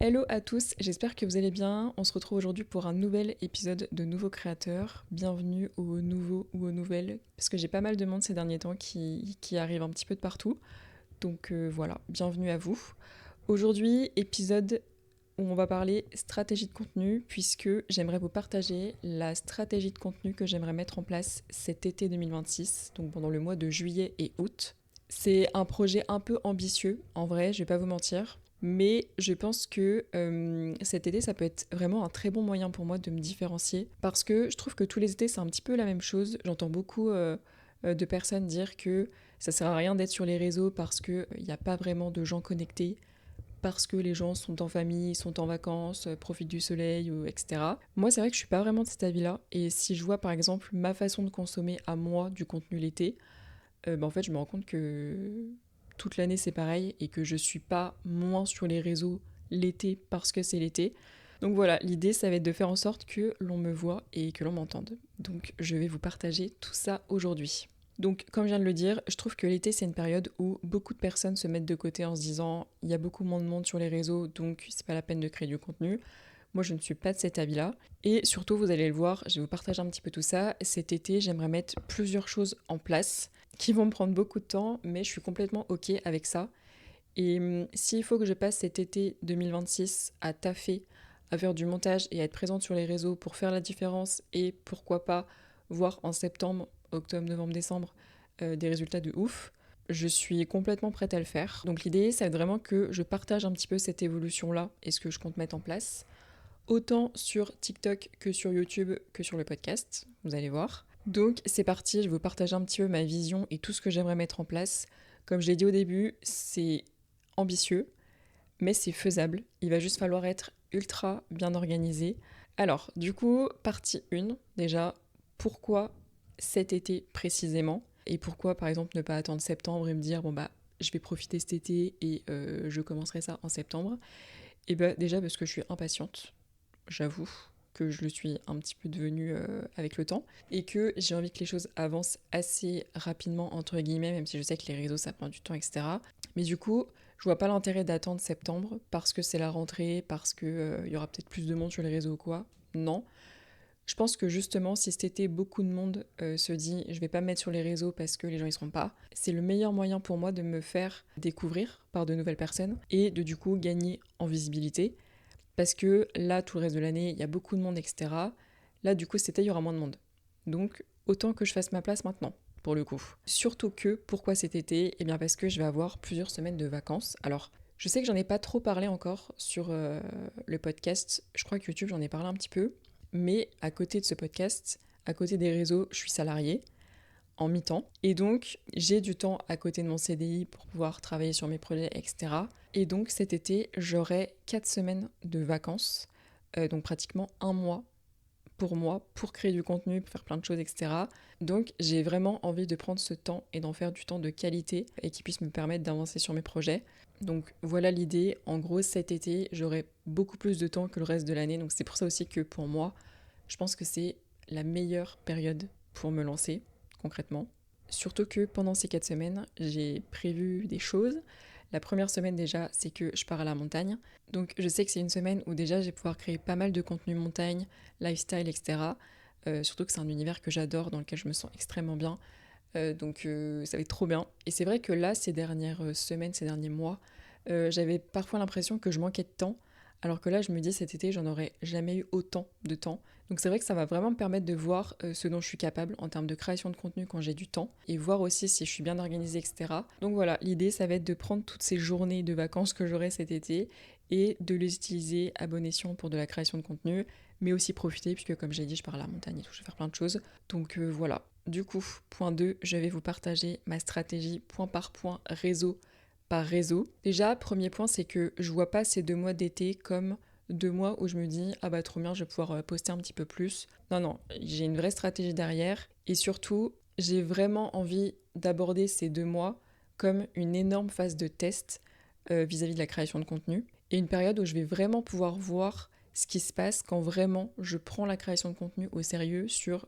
Hello à tous, j'espère que vous allez bien. On se retrouve aujourd'hui pour un nouvel épisode de Nouveaux Créateurs. Bienvenue aux nouveaux ou aux nouvelles, parce que j'ai pas mal de monde ces derniers temps qui arrive un petit peu de partout. Donc voilà, bienvenue à vous. Aujourd'hui, épisode où on va parler stratégie de contenu, puisque j'aimerais vous partager la stratégie de contenu que j'aimerais mettre en place cet été 2026, donc pendant le mois de juillet et août. C'est un projet un peu ambitieux, en vrai, je vais pas vous mentir, mais je pense que cet été, ça peut être vraiment un très bon moyen pour moi de me différencier, parce que je trouve que tous les étés, c'est un petit peu la même chose. J'entends beaucoup de personnes dire que ça sert à rien d'être sur les réseaux parce qu'il n'y a pas vraiment de gens connectés, parce que les gens sont en famille, sont en vacances, profitent du soleil, etc. Moi, c'est vrai que je suis pas vraiment de cet avis-là. Et si je vois par exemple ma façon de consommer à moi du contenu l'été, en fait, je me rends compte que toute l'année c'est pareil et que je suis pas moins sur les réseaux l'été parce que c'est l'été. Donc voilà, l'idée ça va être de faire en sorte que l'on me voit et que l'on m'entende. Donc je vais vous partager tout ça aujourd'hui. Donc comme je viens de le dire, je trouve que l'été c'est une période où beaucoup de personnes se mettent de côté en se disant il y a beaucoup moins de monde sur les réseaux donc c'est pas la peine de créer du contenu. Moi je ne suis pas de cet avis-là. Et surtout vous allez le voir, je vais vous partager un petit peu tout ça. Cet été j'aimerais mettre plusieurs choses en place qui vont me prendre beaucoup de temps, mais je suis complètement ok avec ça. Et s'il faut que je passe cet été 2026 à taffer, à faire du montage et à être présente sur les réseaux pour faire la différence et pourquoi pas voir en septembre, octobre, novembre, décembre des résultats de ouf, je suis complètement prête à le faire. Donc l'idée, c'est vraiment que je partage un petit peu cette évolution-là et ce que je compte mettre en place, autant sur TikTok que sur YouTube que sur le podcast, vous allez voir. Donc c'est parti, je vais vous partager un petit peu ma vision et tout ce que j'aimerais mettre en place. Comme je l'ai dit au début, c'est ambitieux, mais c'est faisable. Il va juste falloir être ultra bien organisé. Alors, du coup, partie 1, déjà, pourquoi cet été précisément? Et pourquoi, par exemple, ne pas attendre septembre et me dire, bon bah, je vais profiter cet été et je commencerai ça en septembre? Et bah, déjà parce que je suis impatiente, j'avoue que je le suis un petit peu devenue avec le temps, et que j'ai envie que les choses avancent assez rapidement, entre guillemets, même si je sais que les réseaux ça prend du temps, etc. Mais du coup, je vois pas l'intérêt d'attendre septembre parce que c'est la rentrée, parce que y aura peut-être plus de monde sur les réseaux ou quoi. Non. Je pense que justement, si cet été beaucoup de monde se dit je vais pas me mettre sur les réseaux parce que les gens y seront pas, c'est le meilleur moyen pour moi de me faire découvrir par de nouvelles personnes et de du coup gagner en visibilité. Parce que là, tout le reste de l'année, il y a beaucoup de monde, etc. Là, du coup, cet été, il y aura moins de monde. Donc, autant que je fasse ma place maintenant, pour le coup. Surtout que, pourquoi cet été? Eh bien, parce que je vais avoir plusieurs semaines de vacances. Alors, je sais que j'en ai pas trop parlé encore sur le podcast. Je crois que YouTube, j'en ai parlé un petit peu. Mais à côté de ce podcast, à côté des réseaux, je suis salariée en mi-temps. Et donc, j'ai du temps à côté de mon CDI pour pouvoir travailler sur mes projets, etc. Et donc, cet été, j'aurai 4 semaines de vacances, donc pratiquement un mois pour moi, pour créer du contenu, pour faire plein de choses, etc. Donc, j'ai vraiment envie de prendre ce temps et d'en faire du temps de qualité et qui puisse me permettre d'avancer sur mes projets. Donc, voilà l'idée. En gros, cet été, j'aurai beaucoup plus de temps que le reste de l'année. Donc, c'est pour ça aussi que pour moi, je pense que c'est la meilleure période pour me lancer concrètement. Surtout que pendant ces 4 semaines, j'ai prévu des choses. La première semaine déjà, c'est que je pars à la montagne. Donc je sais que c'est une semaine où déjà je vais pouvoir créer pas mal de contenu montagne, lifestyle, etc. Surtout que c'est un univers que j'adore, dans lequel je me sens extrêmement bien. Ça va être trop bien. Et c'est vrai que là, ces dernières semaines, ces derniers mois, j'avais parfois l'impression que je manquais de temps. Alors que là, je me dis cet été, j'en aurais jamais eu autant de temps. Donc c'est vrai que ça va vraiment me permettre de voir ce dont je suis capable en termes de création de contenu quand j'ai du temps et voir aussi si je suis bien organisée, etc. Donc voilà, l'idée, ça va être de prendre toutes ces journées de vacances que j'aurai cet été et de les utiliser à bon escient pour de la création de contenu, mais aussi profiter, puisque comme j'ai dit, je pars à la montagne et tout, je vais faire plein de choses. Donc voilà. Du coup, point 2, je vais vous partager ma stratégie point par point, réseau par réseau. Déjà, premier point, c'est que je vois pas ces 2 mois d'été comme 2 mois où je me dis ah bah trop bien, je vais pouvoir poster un petit peu plus. Non, non, j'ai une vraie stratégie derrière et surtout, j'ai vraiment envie d'aborder ces 2 mois comme une énorme phase de test vis-à-vis de la création de contenu et une période où je vais vraiment pouvoir voir ce qui se passe quand vraiment je prends la création de contenu au sérieux sur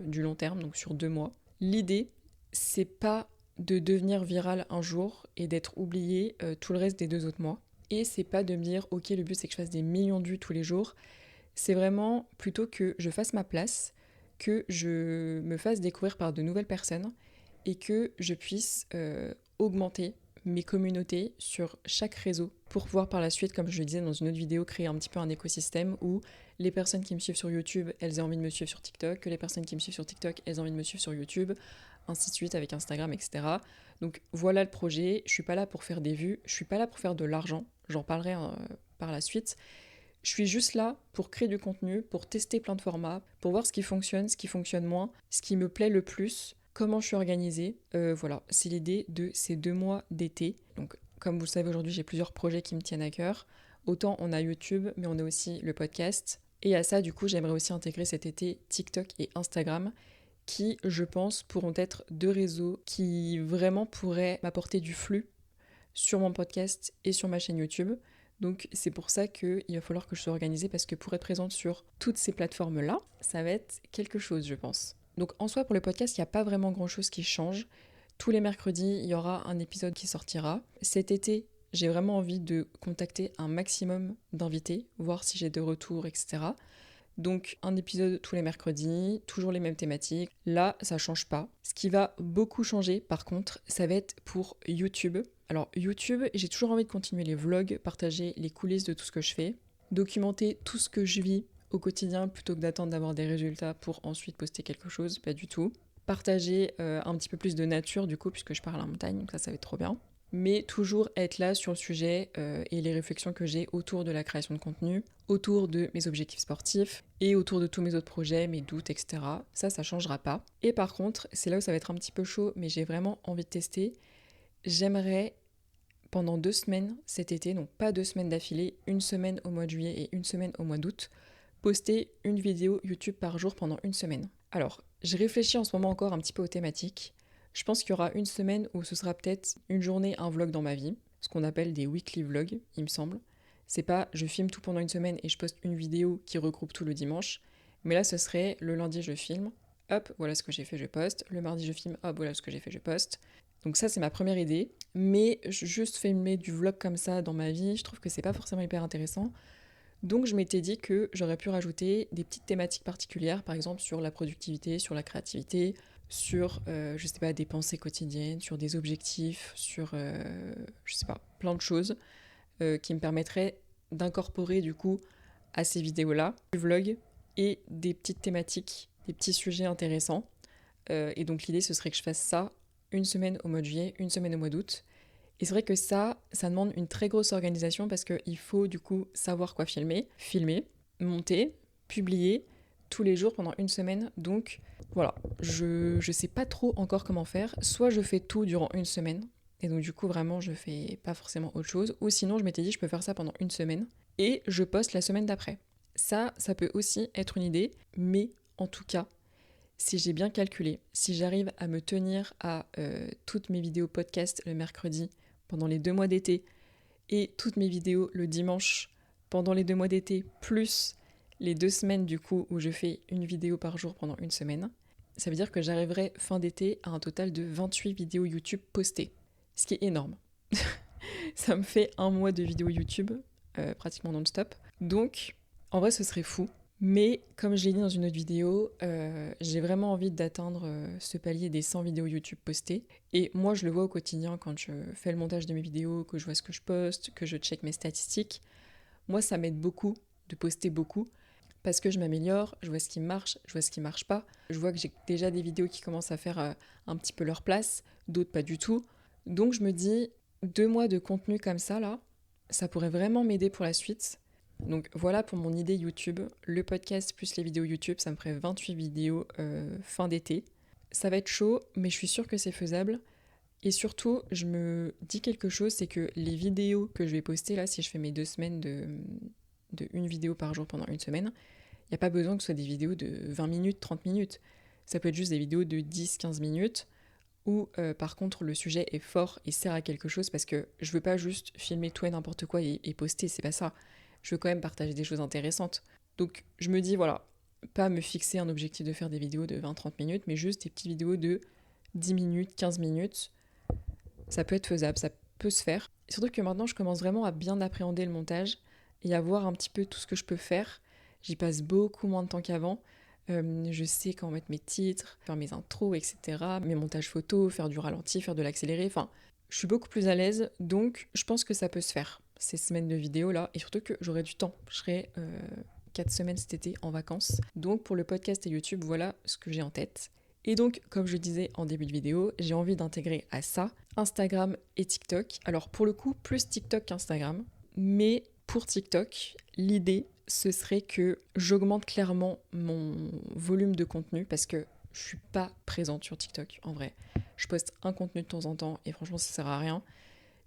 du long terme, donc sur 2 mois. L'idée, c'est pas de devenir viral un jour et d'être oublié tout le reste des 2 autres mois. Et c'est pas de me dire, ok, le but c'est que je fasse des millions de vues tous les jours. C'est vraiment plutôt que je fasse ma place, que je me fasse découvrir par de nouvelles personnes et que je puisse augmenter mes communautés sur chaque réseau pour pouvoir par la suite, comme je le disais dans une autre vidéo, créer un petit peu un écosystème où les personnes qui me suivent sur YouTube, elles aient envie de me suivre sur TikTok, que les personnes qui me suivent sur TikTok, elles aient envie de me suivre sur YouTube, ainsi de suite avec Instagram, etc. Donc voilà le projet, je suis pas là pour faire des vues, je suis pas là pour faire de l'argent, j'en parlerai par la suite. Je suis juste là pour créer du contenu, pour tester plein de formats, pour voir ce qui fonctionne moins, ce qui me plaît le plus, comment je suis organisée. Voilà, c'est l'idée de ces 2 mois d'été. Donc, comme vous le savez, aujourd'hui, j'ai plusieurs projets qui me tiennent à cœur. Autant on a YouTube, mais on a aussi le podcast. Et à ça, du coup, j'aimerais aussi intégrer cet été TikTok et Instagram, qui, je pense, pourront être 2 réseaux qui vraiment pourraient m'apporter du flux sur mon podcast et sur ma chaîne YouTube. Donc c'est pour ça qu'il va falloir que je sois organisée parce que pour être présente sur toutes ces plateformes-là, ça va être quelque chose, je pense. Donc en soi, pour le podcast, il n'y a pas vraiment grand-chose qui change. Tous les mercredis, il y aura un épisode qui sortira. Cet été, j'ai vraiment envie de contacter un maximum d'invités, voir si j'ai de retours, etc. Donc un épisode tous les mercredis, toujours les mêmes thématiques. Là, ça change pas. Ce qui va beaucoup changer, par contre, ça va être pour YouTube. Alors YouTube, j'ai toujours envie de continuer les vlogs, partager les coulisses de tout ce que je fais, documenter tout ce que je vis au quotidien plutôt que d'attendre d'avoir des résultats pour ensuite poster quelque chose, pas du tout. Partager un petit peu plus de nature du coup, puisque je pars à la montagne, donc ça va être trop bien. Mais toujours être là sur le sujet et les réflexions que j'ai autour de la création de contenu, autour de mes objectifs sportifs et autour de tous mes autres projets, mes doutes, etc. Ça changera pas. Et par contre, c'est là où ça va être un petit peu chaud, mais j'ai vraiment envie de tester. J'aimerais pendant 2 semaines cet été, donc pas 2 semaines d'affilée, 1 semaine au mois de juillet et 1 semaine au mois d'août, poster une vidéo YouTube par jour pendant 1 semaine. Alors, je réfléchis en ce moment encore un petit peu aux thématiques. Je pense qu'il y aura 1 semaine où ce sera peut-être une journée, un vlog dans ma vie, ce qu'on appelle des weekly vlogs, il me semble. C'est pas je filme tout pendant 1 semaine et je poste une vidéo qui regroupe tout le dimanche, mais là ce serait le lundi je filme, hop, voilà ce que j'ai fait, je poste. Le mardi je filme, hop, voilà ce que j'ai fait, je poste. Donc ça c'est ma première idée, mais juste filmer du vlog comme ça dans ma vie, je trouve que c'est pas forcément hyper intéressant. Donc je m'étais dit que j'aurais pu rajouter des petites thématiques particulières, par exemple sur la productivité, sur la créativité, sur, je sais pas, des pensées quotidiennes, sur des objectifs, sur, je sais pas, plein de choses qui me permettraient d'incorporer du coup à ces vidéos-là du vlog et des petites thématiques, des petits sujets intéressants. Et donc l'idée ce serait que je fasse ça 1 semaine au mois de juillet, 1 semaine au mois d'août. Et c'est vrai que ça demande une très grosse organisation parce qu'il faut du coup savoir quoi filmer, monter, publier tous les jours pendant 1 semaine. Donc voilà, je sais pas trop encore comment faire. Soit je fais tout durant 1 semaine, et donc du coup vraiment je fais pas forcément autre chose. Ou sinon je m'étais dit je peux faire ça pendant 1 semaine et je poste la semaine d'après. Ça peut aussi être une idée, mais en tout cas, si j'ai bien calculé, si j'arrive à me tenir à toutes mes vidéos podcast le mercredi pendant les 2 mois d'été et toutes mes vidéos le dimanche pendant les 2 mois d'été, plus les 2 semaines du coup où je fais une vidéo par jour pendant 1 semaine, ça veut dire que j'arriverai fin d'été à un total de 28 vidéos YouTube postées, ce qui est énorme. Ça me fait 1 mois de vidéos YouTube, pratiquement non-stop. Donc, en vrai, ce serait fou. Mais comme je l'ai dit dans une autre vidéo, j'ai vraiment envie d'atteindre ce palier des 100 vidéos YouTube postées. Et moi, je le vois au quotidien quand je fais le montage de mes vidéos, que je vois ce que je poste, que je check mes statistiques. Moi, ça m'aide beaucoup de poster beaucoup parce que je m'améliore, je vois ce qui marche, je vois ce qui marche pas. Je vois que j'ai déjà des vidéos qui commencent à faire un petit peu leur place, d'autres pas du tout. Donc je me dis, 2 mois de contenu comme ça, là, ça pourrait vraiment m'aider pour la suite. Donc voilà pour mon idée YouTube. Le podcast plus les vidéos YouTube, ça me ferait 28 vidéos fin d'été. Ça va être chaud, mais je suis sûre que c'est faisable. Et surtout, je me dis quelque chose, c'est que les vidéos que je vais poster là, si je fais mes 2 semaines de une vidéo par jour pendant 1 semaine, il n'y a pas besoin que ce soit des vidéos de 20 minutes, 30 minutes. Ça peut être juste des vidéos de 10-15 minutes où par contre le sujet est fort et sert à quelque chose parce que je veux pas juste filmer tout et n'importe quoi et poster, c'est pas ça. Je veux quand même partager des choses intéressantes. Donc je me dis voilà, pas me fixer un objectif de faire des vidéos de 20-30 minutes, mais juste des petites vidéos de 10 minutes, 15 minutes. Ça peut être faisable, ça peut se faire. Et surtout que maintenant, je commence vraiment à bien appréhender le montage et à voir un petit peu tout ce que je peux faire. J'y passe beaucoup moins de temps qu'avant. Je sais quand mettre mes titres, faire mes intros, etc. Mes montages photos, faire du ralenti, faire de l'accéléré. Enfin, je suis beaucoup plus à l'aise, donc je pense que ça peut se faire, ces semaines de vidéos là. Et surtout que j'aurai du temps. Je serai 4 semaines cet été en vacances. Donc pour le podcast et YouTube, voilà ce que j'ai en tête. Et donc, comme je disais en début de vidéo, j'ai envie d'intégrer à ça Instagram et TikTok. Alors pour le coup, plus TikTok qu'Instagram. Mais pour TikTok, l'idée, ce serait que j'augmente clairement mon volume de contenu parce que je suis pas présente sur TikTok en vrai. Je poste un contenu de temps en temps et franchement ça sert à rien.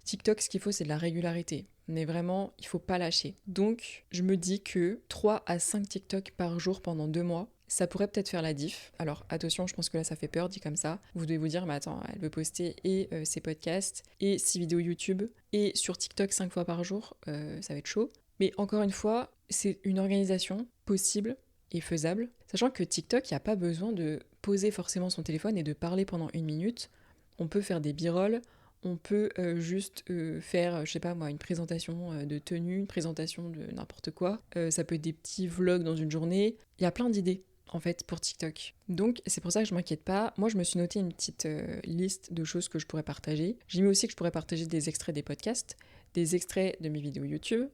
TikTok, ce qu'il faut, c'est de la régularité. Mais vraiment, il faut pas lâcher. Donc, je me dis que 3 à 5 TikTok par jour pendant 2 mois, ça pourrait peut-être faire la diff. Alors, attention, je pense que là, ça fait peur, dit comme ça. Vous devez vous dire, mais attends, elle veut poster et ses podcasts, et 6 vidéos YouTube, et sur TikTok 5 fois par jour, ça va être chaud. Mais encore une fois, c'est une organisation possible et faisable. Sachant que TikTok, il n'y a pas besoin de poser forcément son téléphone et de parler pendant 1 minute. On peut faire des b-rolls, on peut juste faire, je sais pas moi, une présentation de tenue, une présentation de n'importe quoi. Ça peut être des petits vlogs dans une journée. Il y a plein d'idées en fait pour TikTok. Donc c'est pour ça que je m'inquiète pas. Moi je me suis noté une petite liste de choses que je pourrais partager. J'ai mis aussi que je pourrais partager des extraits des podcasts, des extraits de mes vidéos YouTube,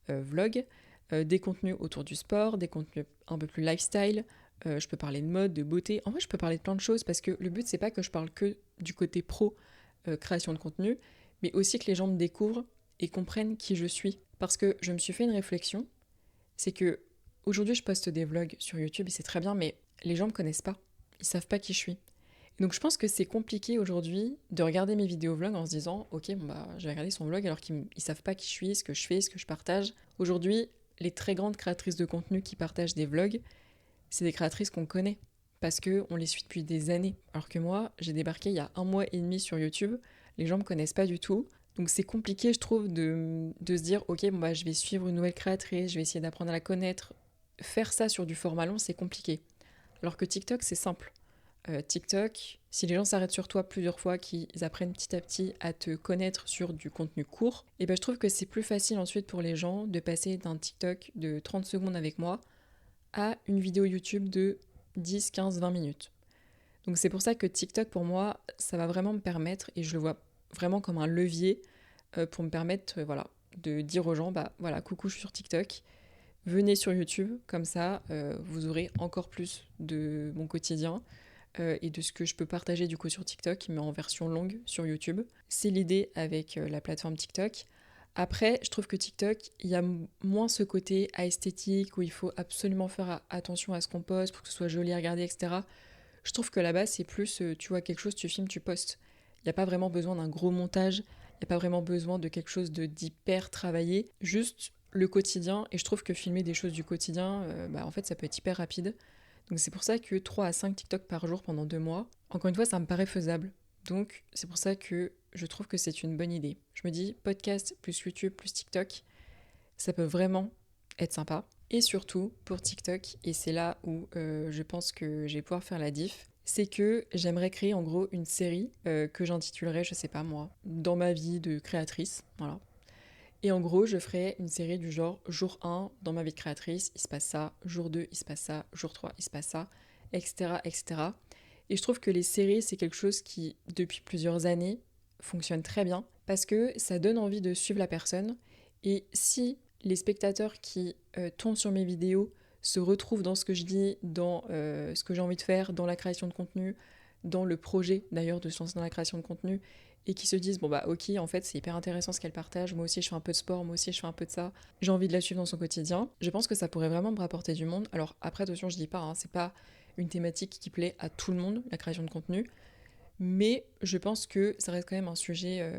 vlogs, des contenus autour du sport, des contenus un peu plus lifestyle. Je peux parler de mode, de beauté. En vrai, je peux parler de plein de choses parce que le but, c'est pas que je parle que du côté pro, création de contenu, mais aussi que les gens me découvrent et comprennent qui je suis. Parce que je me suis fait une réflexion, c'est que aujourd'hui, je poste des vlogs sur YouTube et c'est très bien, mais les gens me connaissent pas. Ils savent pas qui je suis. Donc je pense que c'est compliqué aujourd'hui de regarder mes vidéos vlogs en se disant ok bon bah je vais regarder son vlog alors qu'ils savent pas qui je suis, ce que je fais, ce que je partage. Aujourd'hui, les très grandes créatrices de contenu qui partagent des vlogs, c'est des créatrices qu'on connaît parce que on les suit depuis des années. Alors que moi, j'ai débarqué il y a 1 mois et demi sur YouTube, les gens me connaissent pas du tout. Donc c'est compliqué, je trouve, de se dire ok bon bah je vais suivre une nouvelle créatrice, je vais essayer d'apprendre à la connaître. Faire ça sur du format long, c'est compliqué. Alors que TikTok, c'est simple. TikTok, si les gens s'arrêtent sur toi plusieurs fois, qu'ils apprennent petit à petit à te connaître sur du contenu court, et ben je trouve que c'est plus facile ensuite pour les gens de passer d'un TikTok de 30 secondes avec moi à une vidéo YouTube de 10, 15, 20 minutes. Donc c'est pour ça que TikTok pour moi, ça va vraiment me permettre, et je le vois vraiment comme un levier pour me permettre voilà, de dire aux gens, bah voilà, coucou, je suis sur TikTok, venez sur YouTube, comme ça vous aurez encore plus de mon quotidien et de ce que je peux partager du coup sur TikTok, mais en version longue sur YouTube. C'est l'idée avec la plateforme TikTok. Après, je trouve que TikTok, il y a moins ce côté esthétique où il faut absolument faire attention à ce qu'on poste pour que ce soit joli à regarder, etc. Je trouve que là-bas, c'est plus, tu vois quelque chose, tu filmes, tu postes. Il n'y a pas vraiment besoin d'un gros montage, il n'y a pas vraiment besoin de quelque chose d'hyper travaillé, juste le quotidien. Et je trouve que filmer des choses du quotidien, bah, en fait, ça peut être hyper rapide. Donc c'est pour ça que 3 à 5 TikTok par jour pendant 2 mois, encore une fois, ça me paraît faisable. Donc c'est pour ça que je trouve que c'est une bonne idée. Je me dis, podcast plus YouTube plus TikTok, ça peut vraiment être sympa. Et surtout, pour TikTok, et c'est là où je pense que je vais pouvoir faire la diff, c'est que j'aimerais créer en gros une série que j'intitulerais, je sais pas moi, dans ma vie de créatrice, voilà. Et en gros, je ferais une série du genre jour 1, dans ma vie de créatrice, il se passe ça, jour 2, il se passe ça, jour 3, il se passe ça, etc. etc. Et je trouve que les séries, c'est quelque chose qui, depuis plusieurs années, fonctionne très bien parce que ça donne envie de suivre la personne. Et si les spectateurs qui tombent sur mes vidéos se retrouvent dans ce que je dis, dans ce que j'ai envie de faire, dans la création de contenu, dans le projet d'ailleurs de se lancer dans la création de contenu, et qui se disent bon bah ok en fait c'est hyper intéressant ce qu'elle partage, moi aussi je fais un peu de sport, moi aussi je fais un peu de ça, j'ai envie de la suivre dans son quotidien, je pense que ça pourrait vraiment me rapporter du monde. Alors après attention je dis pas, hein, c'est pas une thématique qui plaît à tout le monde, la création de contenu, mais je pense que ça reste quand même un sujet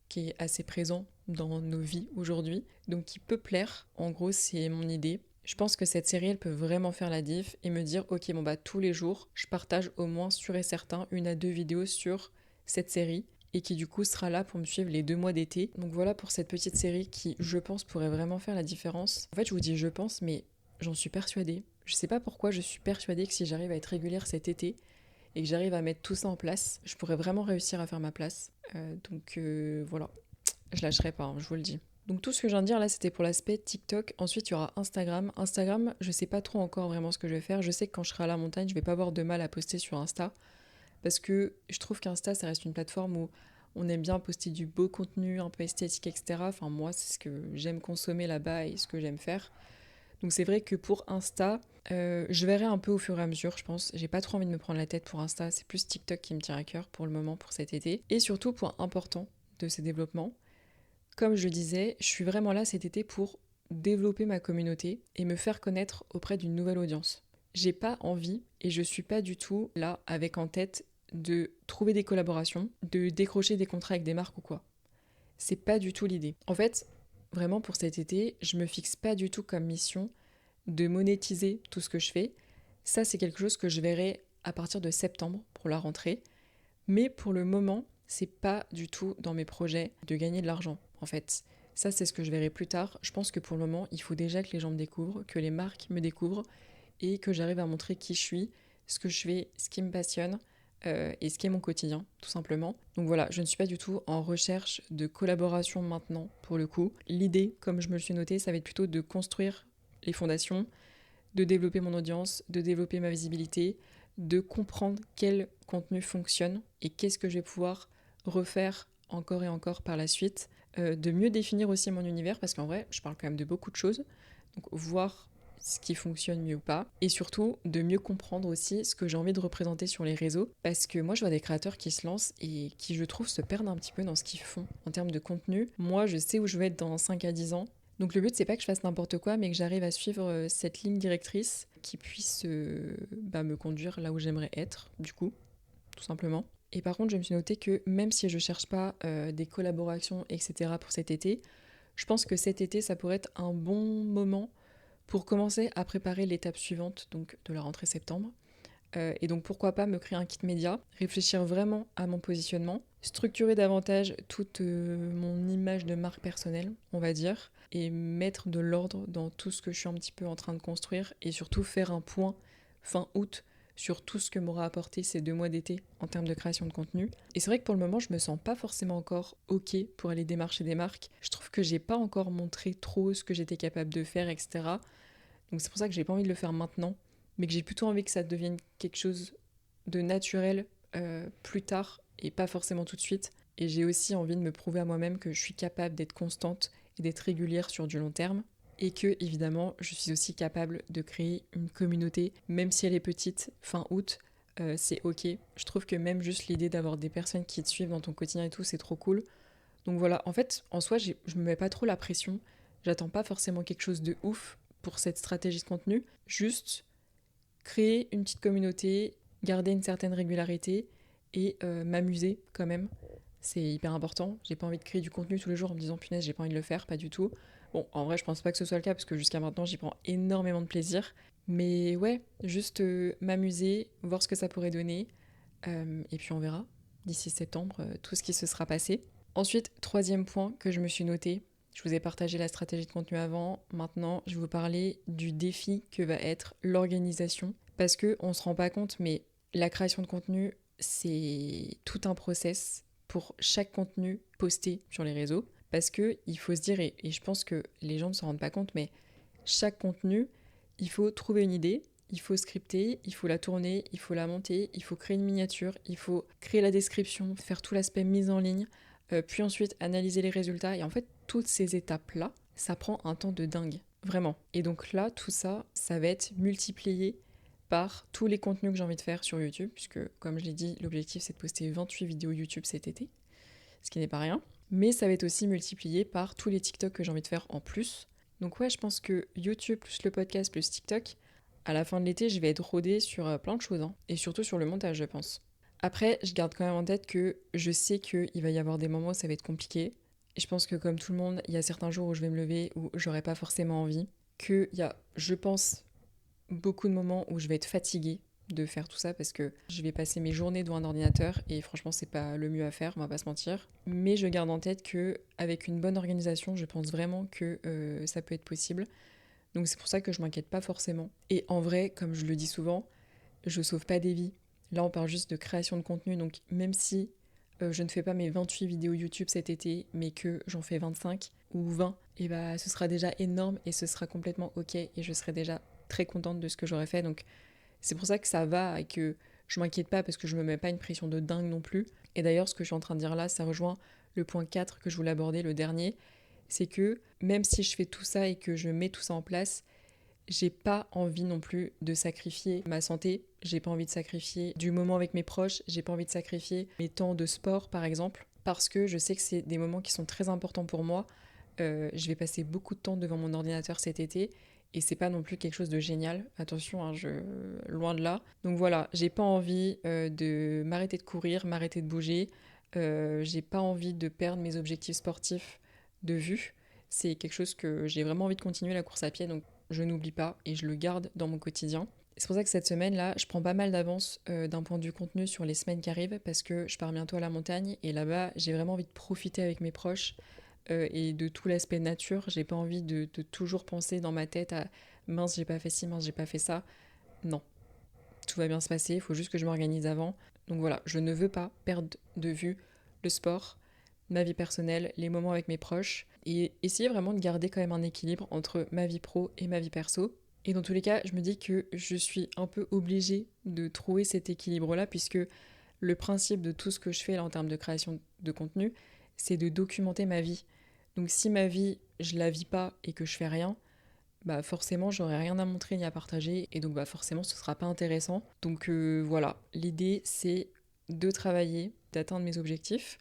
qui est assez présent dans nos vies aujourd'hui, donc qui peut plaire, en gros c'est mon idée. Je pense que cette série, elle peut vraiment faire la diff et me dire, ok, bon bah tous les jours, je partage au moins sûr et certain 1 à 2 vidéos sur cette série et qui du coup sera là pour me suivre les 2 mois d'été. Donc voilà pour cette petite série qui, je pense, pourrait vraiment faire la différence. En fait, je vous dis je pense, mais j'en suis persuadée. Je sais pas pourquoi, je suis persuadée que si j'arrive à être régulière cet été et que j'arrive à mettre tout ça en place, je pourrais vraiment réussir à faire ma place. Donc voilà. je lâcherai pas, hein, je vous le dis. Donc tout ce que je viens de dire là, c'était pour l'aspect TikTok. Ensuite, il y aura Instagram. Instagram, je sais pas trop encore vraiment ce que je vais faire. Je sais que quand je serai à la montagne, je vais pas avoir de mal à poster sur Insta. Parce que je trouve qu'Insta, ça reste une plateforme où on aime bien poster du beau contenu, un peu esthétique, etc. Enfin, moi, c'est ce que j'aime consommer là-bas et ce que j'aime faire. Donc c'est vrai que pour Insta, je verrai un peu au fur et à mesure, je pense. J'ai pas trop envie de me prendre la tête pour Insta. C'est plus TikTok qui me tient à cœur pour le moment, pour cet été. Et surtout, point important de ces développements, comme je le disais, je suis vraiment là cet été pour développer ma communauté et me faire connaître auprès d'une nouvelle audience. J'ai pas envie et je suis pas du tout là avec en tête de trouver des collaborations, de décrocher des contrats avec des marques ou quoi. C'est pas du tout l'idée. En fait, vraiment pour cet été, je me fixe pas du tout comme mission de monétiser tout ce que je fais. Ça, c'est quelque chose que je verrai à partir de septembre pour la rentrée. Mais pour le moment, c'est pas du tout dans mes projets de gagner de l'argent, en fait. Ça, c'est ce que je verrai plus tard. Je pense que pour le moment, il faut déjà que les gens me découvrent, que les marques me découvrent et que j'arrive à montrer qui je suis, ce que je fais, ce qui me passionne et ce qui est mon quotidien, tout simplement. Donc voilà, je ne suis pas du tout en recherche de collaboration maintenant, pour le coup. L'idée, comme je me le suis noté, ça va être plutôt de construire les fondations, de développer mon audience, de développer ma visibilité, de comprendre quel contenu fonctionne et qu'est-ce que je vais pouvoir refaire encore et encore par la suite, de mieux définir aussi mon univers parce qu'en vrai, je parle quand même de beaucoup de choses, donc voir ce qui fonctionne mieux ou pas, et surtout de mieux comprendre aussi ce que j'ai envie de représenter sur les réseaux, parce que moi je vois des créateurs qui se lancent et qui je trouve se perdent un petit peu dans ce qu'ils font en termes de contenu. Moi je sais où je vais être dans 5 à 10 ans, donc le but c'est pas que je fasse n'importe quoi, mais que j'arrive à suivre cette ligne directrice qui puisse me conduire là où j'aimerais être, du coup, tout simplement. Et par contre, je me suis noté que même si je cherche pas des collaborations, etc. pour cet été, je pense que cet été, ça pourrait être un bon moment pour commencer à préparer l'étape suivante, donc de la rentrée septembre. Et donc pourquoi pas me créer un kit média, réfléchir vraiment à mon positionnement, structurer davantage toute mon image de marque personnelle, on va dire, et mettre de l'ordre dans tout ce que je suis un petit peu en train de construire, et surtout faire un point fin août sur tout ce que m'aura apporté ces 2 mois d'été en termes de création de contenu. Et c'est vrai que pour le moment, je me sens pas forcément encore ok pour aller démarcher des marques. Je trouve que j'ai pas encore montré trop ce que j'étais capable de faire, etc. Donc c'est pour ça que j'ai pas envie de le faire maintenant, mais que j'ai plutôt envie que ça devienne quelque chose de naturel plus tard et pas forcément tout de suite. Et j'ai aussi envie de me prouver à moi-même que je suis capable d'être constante et d'être régulière sur du long terme. Et que, évidemment, je suis aussi capable de créer une communauté, même si elle est petite, fin août, c'est ok. Je trouve que même juste l'idée d'avoir des personnes qui te suivent dans ton quotidien et tout, c'est trop cool. Donc voilà, en fait, en soi, je me mets pas trop la pression. J'attends pas forcément quelque chose de ouf pour cette stratégie de contenu. Juste créer une petite communauté, garder une certaine régularité et m'amuser quand même. C'est hyper important. J'ai pas envie de créer du contenu tous les jours en me disant punaise, j'ai pas envie de le faire, pas du tout. Bon, en vrai, je pense pas que ce soit le cas parce que jusqu'à maintenant, j'y prends énormément de plaisir. Mais ouais, juste m'amuser, voir ce que ça pourrait donner. Et puis on verra d'ici septembre tout ce qui se sera passé. Ensuite, troisième point que je me suis noté, je vous ai partagé la stratégie de contenu avant, maintenant je vais vous parler du défi que va être l'organisation, parce qu'on ne se rend pas compte, mais la création de contenu, c'est tout un process pour chaque contenu posté sur les réseaux, parce qu'il faut se dire, et je pense que les gens ne s'en rendent pas compte, mais chaque contenu, il faut trouver une idée, il faut scripter, il faut la tourner, il faut la monter, il faut créer une miniature, il faut créer la description, faire tout l'aspect mise en ligne, puis ensuite analyser les résultats. Et en fait, toutes ces étapes-là, ça prend un temps de dingue, vraiment. Et donc là, tout ça, ça va être multiplié par tous les contenus que j'ai envie de faire sur YouTube, puisque comme je l'ai dit, l'objectif c'est de poster 28 vidéos YouTube cet été, ce qui n'est pas rien. Mais ça va être aussi multiplié par tous les TikTok que j'ai envie de faire en plus. Donc ouais, je pense que YouTube plus le podcast plus TikTok, à la fin de l'été, je vais être rodée sur plein de choses, hein, et surtout sur le montage, je pense. Après, je garde quand même en tête que je sais qu'il va y avoir des moments où ça va être compliqué. Et je pense que comme tout le monde, il y a certains jours où je vais me lever où j'aurai pas forcément envie. Qu'il y a, je pense, beaucoup de moments où je vais être fatiguée de faire tout ça parce que je vais passer mes journées devant un ordinateur et franchement c'est pas le mieux à faire, on va pas se mentir. Mais je garde en tête que avec une bonne organisation, je pense vraiment que ça peut être possible. Donc c'est pour ça que je m'inquiète pas forcément. Et en vrai, comme je le dis souvent, je sauve pas des vies. Là, on parle juste de création de contenu, donc même si je ne fais pas mes 28 vidéos YouTube cet été, mais que j'en fais 25 ou 20, et bah ce sera déjà énorme et ce sera complètement ok et je serai déjà très contente de ce que j'aurai fait. Donc c'est pour ça que ça va et que je m'inquiète pas parce que je me mets pas une pression de dingue non plus. Et d'ailleurs, ce que je suis en train de dire là, ça rejoint le point 4 que je voulais aborder, le dernier. C'est que même si je fais tout ça et que je mets tout ça en place, j'ai pas envie non plus de sacrifier ma santé, j'ai pas envie de sacrifier du moment avec mes proches, j'ai pas envie de sacrifier mes temps de sport par exemple, parce que je sais que c'est des moments qui sont très importants pour moi. Je vais passer beaucoup de temps devant mon ordinateur cet été et c'est pas non plus quelque chose de génial. Attention, hein, loin de là. Donc voilà, j'ai pas envie de m'arrêter de courir, m'arrêter de bouger. J'ai pas envie de perdre mes objectifs sportifs de vue. C'est quelque chose que j'ai vraiment envie de continuer la course à pied, donc je n'oublie pas et je le garde dans mon quotidien. C'est pour ça que cette semaine-là, je prends pas mal d'avance d'un point de vue contenu sur les semaines qui arrivent parce que je pars bientôt à la montagne et là-bas, j'ai vraiment envie de profiter avec mes proches et de tout l'aspect nature. J'ai pas envie de toujours penser dans ma tête à mince, j'ai pas fait ci, mince, j'ai pas fait ça. Non, tout va bien se passer, il faut juste que je m'organise avant. Donc voilà, je ne veux pas perdre de vue le sport, ma vie personnelle, les moments avec mes proches, et essayer vraiment de garder quand même un équilibre entre ma vie pro et ma vie perso. Et dans tous les cas, je me dis que je suis un peu obligée de trouver cet équilibre-là, puisque le principe de tout ce que je fais là en termes de création de contenu, c'est de documenter ma vie. Donc si ma vie, je la vis pas et que je fais rien, bah forcément j'aurai rien à montrer ni à partager et donc bah forcément ce sera pas intéressant. Donc voilà, l'idée c'est de travailler, d'atteindre mes objectifs,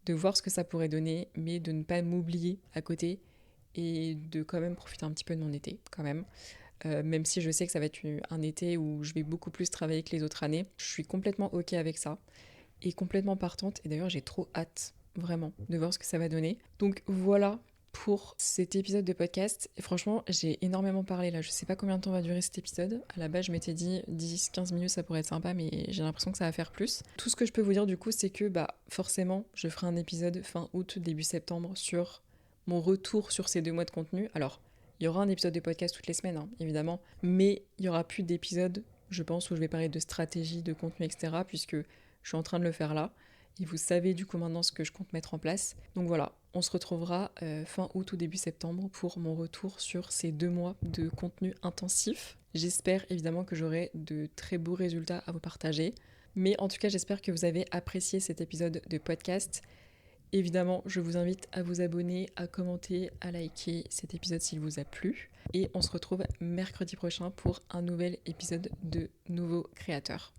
de voir ce que ça pourrait donner, mais de ne pas m'oublier à côté et de quand même profiter un petit peu de mon été quand même. Même si je sais que ça va être un été où je vais beaucoup plus travailler que les autres années, je suis complètement ok avec ça et complètement partante. Et d'ailleurs, j'ai trop hâte, vraiment, de voir ce que ça va donner. Donc voilà pour cet épisode de podcast. Et franchement, j'ai énormément parlé là. Je sais pas combien de temps va durer cet épisode. À la base, je m'étais dit 10-15 minutes, ça pourrait être sympa, mais j'ai l'impression que ça va faire plus. Tout ce que je peux vous dire du coup, c'est que bah forcément, je ferai un épisode fin août, début septembre sur mon retour sur ces 2 mois de contenu. Alors, il y aura un épisode de podcast toutes les semaines, hein, évidemment, mais il y aura plus d'épisodes, je pense, où je vais parler de stratégie, de contenu, etc., puisque je suis en train de le faire là. Et vous savez du coup maintenant ce que je compte mettre en place. Donc voilà, on se retrouvera fin août ou début septembre pour mon retour sur ces 2 mois de contenu intensif. J'espère évidemment que j'aurai de très beaux résultats à vous partager. Mais en tout cas, j'espère que vous avez apprécié cet épisode de podcast. Évidemment, je vous invite à vous abonner, à commenter, à liker cet épisode s'il vous a plu. Et on se retrouve mercredi prochain pour un nouvel épisode de Nouveaux Créateurs.